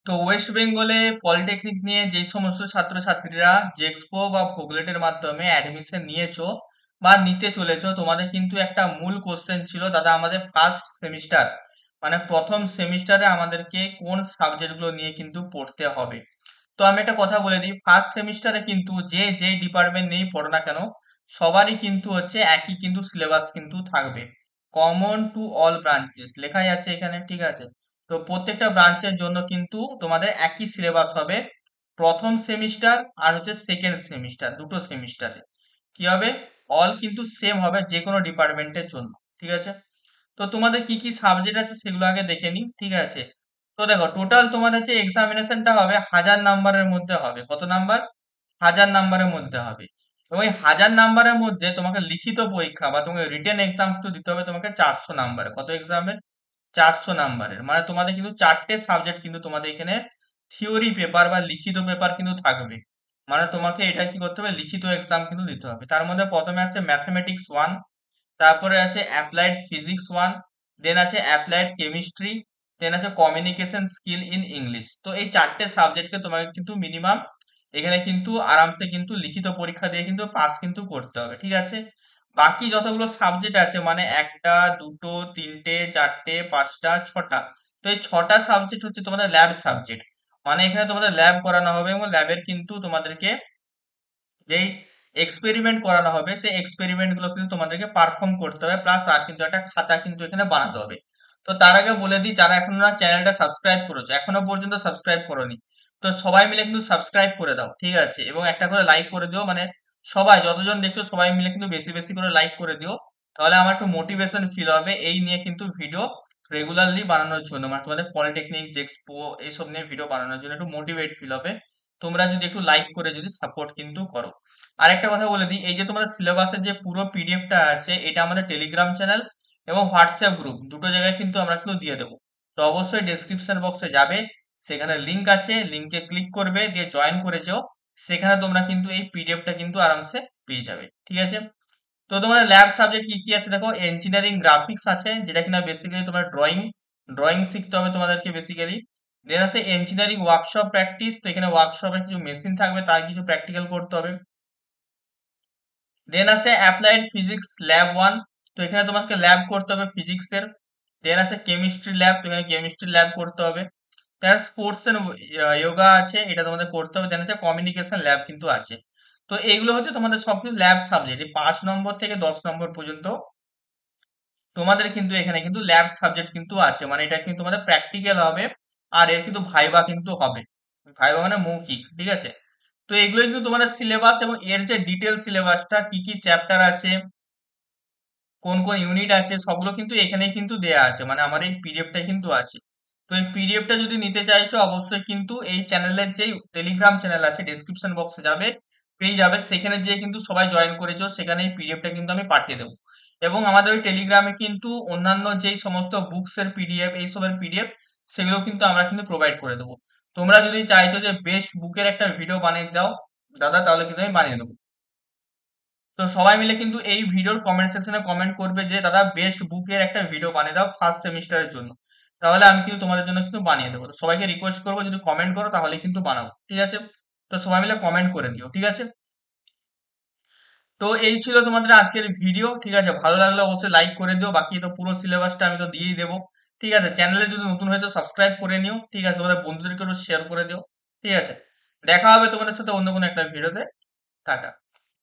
তো ওয়েস্ট বেঙ্গলে পলিটেকনিক নিয়ে যে সমস্ত ছাত্রছাত্রীরা জেক্সপো বা ভোগলেটের মাধ্যমে অ্যাডমিশন নিয়েছো বা নিতে চলেছো, তোমাদের কিন্তু একটা মূল কোশ্চেন ছিল, দাদা আমাদের ফার্স্ট সেমিস্টার মানে প্রথম সেমিস্টারে আমাদেরকে কোন সাবজেক্টগুলো নিয়ে কিন্তু পড়তে হবে। তো আমি একটা কথা বলে দিই, ফার্স্ট সেমিস্টারে কিন্তু যে যে ডিপার্টমেন্ট নিয়েই পড়ো না কেন সবারই কিন্তু হচ্ছে একই কিন্তু সিলেবাস কিন্তু থাকবে। কমন টু অল ব্রাঞ্চেস লেখাই আছে এখানে, ঠিক আছে। তো প্রত্যেকটা ব্রাঞ্চের জন্য কিন্তু তোমাদের একই সিলেবাস হবে প্রথম সেমিস্টার আর হচ্ছে সেকেন্ড সেমিস্টার, দুটো সেমিস্টারে কি হবে, অল কিন্তু সেম হবে যে কোনো ডিপার্টমেন্টের জন্য, ঠিক আছে। তো তোমাদের কি কি সাবজেক্ট আছে সেগুলো আগে দেখে নিই, ঠিক আছে। তো দেখো টোটাল তোমাদের যে এক্সামিনেশনটা হবে 1000 নাম্বারের মধ্যে হবে। কত নাম্বার? 1000 নাম্বারের মধ্যে হবে। এবং ওই 1000 নাম্বারের মধ্যে তোমাকে লিখিত পরীক্ষা বা তোমাকে রিটেন এক্সাম কিন্তু দিতে হবে তোমাকে 400 নাম্বারের। কত এক্সামের? 400 নাম্বারের। মানে তোমাদের কিন্তু চারটে সাবজেক্ট কিন্তু তোমাদের এখানে থিওরি পেপার বা লিখিত পেপার কিন্তু থাকবে। মানে তোমাকে এটা কি করতে হবে, লিখিত এক্সাম কিন্তু দিতে হবে। তার মধ্যে প্রথমে আছে ম্যাথমেটিক্স 1, তারপরে আছে অ্যাপ্লাইড ফিজিক্স 1, দেন আছে অ্যাপ্লাইড কেমিস্ট্রি, দেন আছে কমিউনিকেশন স্কিল ইন ইংলিশ। তো এই চারটে সাবজেক্টকে তোমাকে কিন্তু মিনিমাম এখানে কিন্তু আরামসে কিন্তু লিখিত পরীক্ষা দিয়ে কিন্তু পাস কিন্তু করতে হবে, ঠিক আছে। বাকি যতগুলো সাবজেক্ট আছে মানে একটা, দুটো, তিনটে, চারটে, পাঁচটা, ছটা, তো এই ছটা সাবজেক্ট হচ্ছে তোমাদের ল্যাব সাবজেক্ট। মানে এখানে তোমাদের ল্যাব করানো হবে এবং ল্যাবের কিন্তু তোমাদেরকে যেই এক্সপেরিমেন্ট করানো হবে সেই এক্সপেরিমেন্ট গুলো কিন্তু তোমাদেরকে পারফর্ম করতে হবে, প্লাস তার কিন্তু একটা খাতা কিন্তু এখানে বানাতে হবে। তো তার আগে বলে দিই, যারা এখনো না চ্যানেলটা সাবস্ক্রাইব করেছো, এখনো পর্যন্ত সাবস্ক্রাইব করোনি, তো সবাই মিলে কিন্তু সাবস্ক্রাইব করে দাও, ঠিক আছে। এবং একটা করে লাইক করে দিও, মানে সবাই যতজন দেখছো সবাই মিলে কিন্তু বেশি বেশি করে লাইক করে দিও। তাহলে আমার একটু মোটিভেশন ফিল হবে এই নিয়ে কিন্তু ভিডিও রেগুলারলি বানানোর জন্য, মানে তোমাদের পলিটেকনিক জেক্সপো এইসব নিয়ে ভিডিও বানানোর জন্য একটু মোটিভেট ফিল হবে তোমরা যদি একটু লাইক করে যদি সাপোর্ট কিন্তু করো। আর একটা কথা বলে দিই, এই যে তোমাদের সিলেবাসের যে পুরো পিডিএফটা আছে এটা আমাদের টেলিগ্রাম চ্যানেল এবং হোয়াটসঅ্যাপ গ্রুপ দুটো জায়গায় কিন্তু আমরা কিন্তু দিয়ে দেবো। তো অবশ্যই ডেসক্রিপশন বক্সে যাবে, সেখানে লিংক আছে, লিংকে ক্লিক করবে, দিয়ে জয়েন করে যেও। সেখানে তোমরা কিন্তু এই পিডিএফটা কিন্তু আরামসে পেয়ে যাবে, ঠিক আছে। তো তোমাদের ল্যাব সাবজেক্ট কি কি আছে দেখো, ইঞ্জিনিয়ারিং গ্রাফিক্স আছে যেটা কিনা বেসিক্যালি তোমার ড্রয়িং ড্রয়িং শিখতে হবে তোমাদেরকে বেসিক্যালি। দেন আছে ইঞ্জিনিয়ারিং ওয়ার্কশপ প্র্যাকটিস, তো এখানে ওয়ার্কশপের কিছু মেশিন থাকবে তার কিছু প্র্যাকটিক্যাল করতে হবে। দেন আছে অ্যাপ্লাইড ফিজিক্স ল্যাব 1, তো এখানে তোমাকে ল্যাব করতে হবে ফিজিক্সের। দেন আছে কেমিস্ট্রি ল্যাব, তো এখানে কেমিস্ট্রি ল্যাব করতে হবে। দেন স্পোর্টস এন্ড যোগা আছে, এটা তোমাদের করতে হবে। দেন আছে কমিউনিকেশন ল্যাব কিন্তু আছে। তো এইগুলো হচ্ছে তোমাদের সব কিছু ল্যাব সাবজেক্ট, এই 5 নম্বর থেকে 10 নম্বর পর্যন্ত তোমাদের কিন্তু এখানে কিন্তু ল্যাব সাবজেক্ট কিন্তু আছে, মানে এটা কিন্তু তোমাদের প্র্যাকটিক্যাল হবে। আর এর কিন্তু ভাইবা কিন্তু হবে, ভাইবা মানে মৌখিক, ঠিক আছে। তো এগুলো কিন্তু তোমাদের সিলেবাস এবং এর যে ডিটেল সিলেবাসটা কি কি চ্যাপ্টার আছে, কোন কোন ইউনিট আছে, সবগুলো কিন্তু এখানেই কিন্তু দেয়া আছে, মানে আমার এই পিডিএফটা কিন্তু আছে। তো এই পিডিএফটা যদি নিতে চাইছো অবশ্যই কিন্তু এই চ্যানেলের যে টেলিগ্রাম চ্যানেল আছে ডেসক্রিপশন বক্সে যাবে, পেয়ে যাবে, সেখানে যেয়ে কিন্তু সবাই জয়েন করেছো, সেখানে এই পিডিএফটা কিন্তু আমি পাঠিয়ে দেবো। এবং আমাদের ওই টেলিগ্রামে কিন্তু অন্যান্য যেই সমস্ত বুকস এর পিডিএফ এইসবের পিডিএফ সেগুলো কিন্তু আমরা কিন্তু প্রোভাইড করে দেবো। তোমরা যদি চাইছো যে বেস্ট বুকের একটা ভিডিও বানিয়ে দাও দাদা, তাহলে কিন্তু আমি বানিয়ে দেবো। তো সবাই মিলে কিন্তু এই ভিডিওর কমেন্ট সেকশনে কমেন্ট করবে যে দাদা বেস্ট বুকের একটা ভিডিও বানিয়ে দাও ফার্স্ট সেমিস্টারের জন্য, তাহলে আমি কিন্তু তোমাদের জন্য কিন্তু বানিয়ে দেবো। তো সবাইকে রিকোয়েস্ট করবো যদি কমেন্ট করো তাহলে কিন্তু বানাবো, ঠিক আছে। তো সবাই মিলে কমেন্ট করে দিও, ঠিক আছে। তো এই ছিল তোমাদের আজকের ভিডিও, ঠিক আছে। ভালো লাগলে অবশ্যই লাইক করে দিও, বাকি তো পুরো সিলেবাসটা আমি তো দিয়েই দেবো, ঠিক আছে। চ্যানেলে যদি নতুন হয়েছে সাবস্ক্রাইব করে নিও, ঠিক আছে। তোমাদের বন্ধুদেরকে একটু শেয়ার করে দিও, ঠিক আছে। দেখা হবে তোমাদের সাথে অন্য কোনো একটা ভিডিওতে। টাটা।